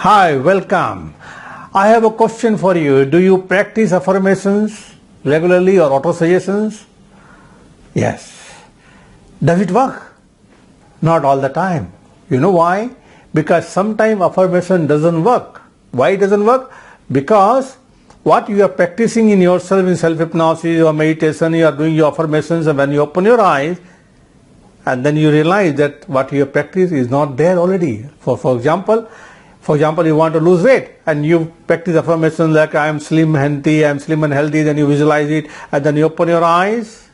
Hi, welcome. I have a question for you. Do you practice affirmations regularly or auto-suggestions? Yes. Does it work? Not all the time. You know why? Because sometimes affirmation doesn't work. Why it doesn't work? Because what you are practicing in yourself in self-hypnosis or meditation, you are doing your affirmations, and when you open your eyes and then you realize that what you have practiced is not there already. For example, you want to lose weight and you practice affirmations like I am slim and healthy, then you visualize it and then you open your eyes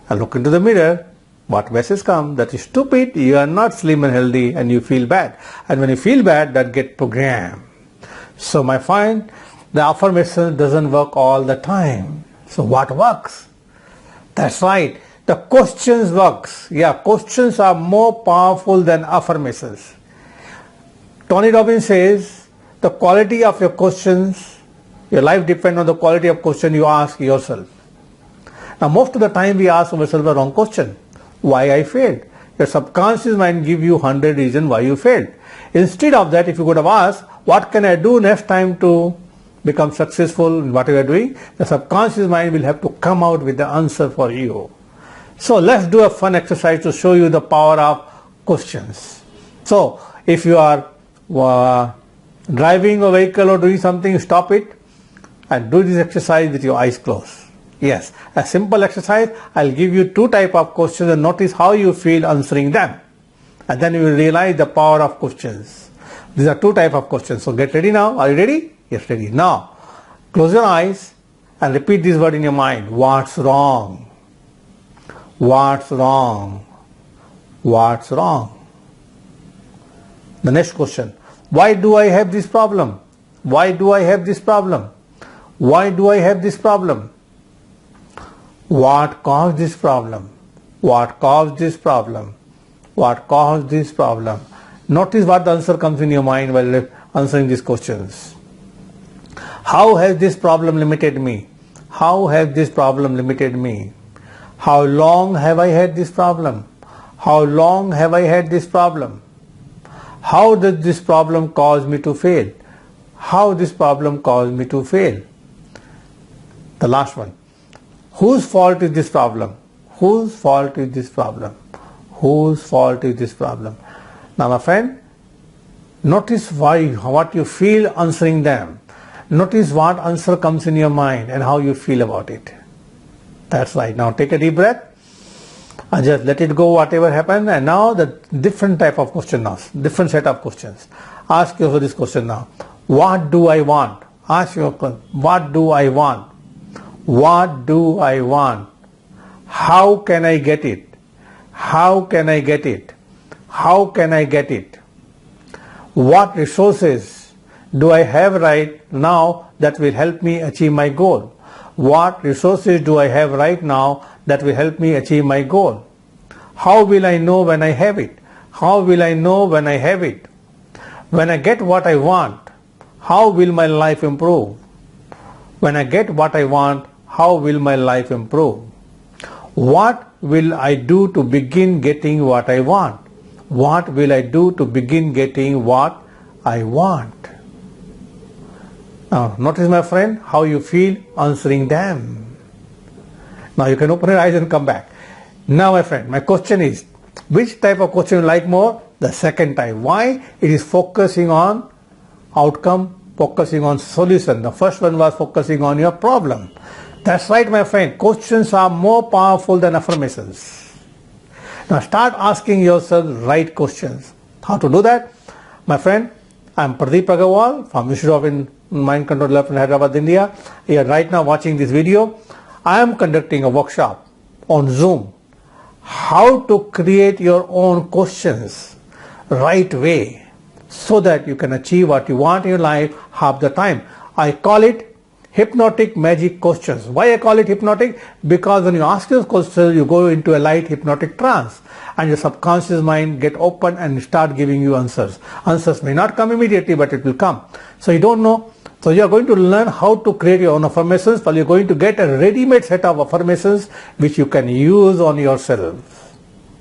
and look into the mirror. What message comes? That is stupid, you are not slim and healthy, and you feel bad. And when you feel bad, that gets programmed. So my friend, the affirmation doesn't work all the time. So what works? That's right, the questions works. Yeah, questions are more powerful than affirmations. Tony Robbins says the quality of your questions, your life depends on the quality of question you ask yourself. Now most of the time we ask ourselves the wrong question. Why I failed? Your subconscious mind give you 100 reasons why you failed. Instead of that, if you could have asked, what can I do next time to become successful in what you are doing? The subconscious mind will have to come out with the answer for you. So let's do a fun exercise to show you the power of questions. So if you are driving a vehicle or doing something, stop it and do this exercise with your eyes closed. Yes, a simple exercise. I'll give you two types of questions and notice how you feel answering them. And then you will realize the power of questions. These are two types of questions. So get ready now. Are you ready? Yes, ready. Now, close your eyes and repeat this word in your mind. What's wrong? What's wrong? What's wrong? The next question. Why do I have this problem? Why do I have this problem? Why do I have this problem? What caused this problem? What caused this problem? What caused this problem? Notice what the answer comes in your mind while answering these questions. How has this problem limited me? How has this problem limited me? How long have I had this problem? How long have I had this problem? How does this problem cause me to fail? How this problem caused me to fail? The last one. Whose fault is this problem? Whose fault is this problem? Whose fault is this problem? Now my friend, notice what you feel answering them. Notice what answer comes in your mind and how you feel about it. That's right. Now take a deep breath and just let it go, whatever happened. And now the different type of question now, different set of questions. Ask yourself this question now. What do I want? Ask yourself, what do I want? What do I want? How can I get it? How can I get it? How can I get it? What resources do I have right now that will help me achieve my goal? What resources do I have right now that will help me achieve my goal? How will I know when I have it? How will I know when I have it? When I get what I want, how will my life improve? When I get what I want, how will my life improve? What will I do to begin getting what I want? What will I do to begin getting what I want? Now notice, my friend, how you feel answering them. Now you can open your eyes and come back. Now my friend, my question is, which type of question you like more? The second type. Why? It is focusing on outcome, focusing on solution. The first one was focusing on your problem. That's right, my friend. Questions are more powerful than affirmations. Now start asking yourself right questions. How to do that? My friend, I am Pradeep Agarwal from Institute of Mind Control Development, Hyderabad, India. You are right now watching this video. I am conducting a workshop on Zoom. How to create your own questions right way so that you can achieve what you want in your life half the time. I call it hypnotic magic questions. Why I call it hypnotic? Because when you ask those questions, you go into a light hypnotic trance and your subconscious mind get open and start giving you answers. Answers may not come immediately, but it will come. So you don't know. So you are going to learn how to create your own affirmations, but you are going to get a ready-made set of affirmations which you can use on yourself.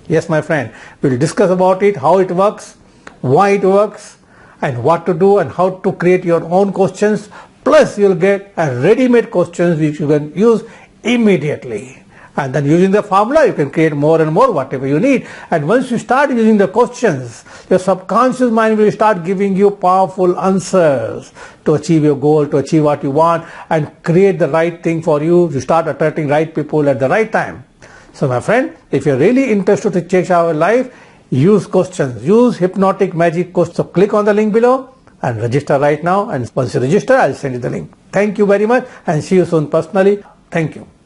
Yes, my friend, we will discuss about it, how it works, why it works, and what to do and how to create your own questions. Plus you'll get a ready-made questions which you can use immediately. And then using the formula, you can create more and more whatever you need. And once you start using the questions, your subconscious mind will start giving you powerful answers to achieve your goal, to achieve what you want, and create the right thing for you. You start attracting right people at the right time. So my friend, if you're really interested to change our life, use questions, use hypnotic magic questions. So click on the link below and register right now. And once you register, I'll send you the link. Thank you very much and see you soon personally. Thank you.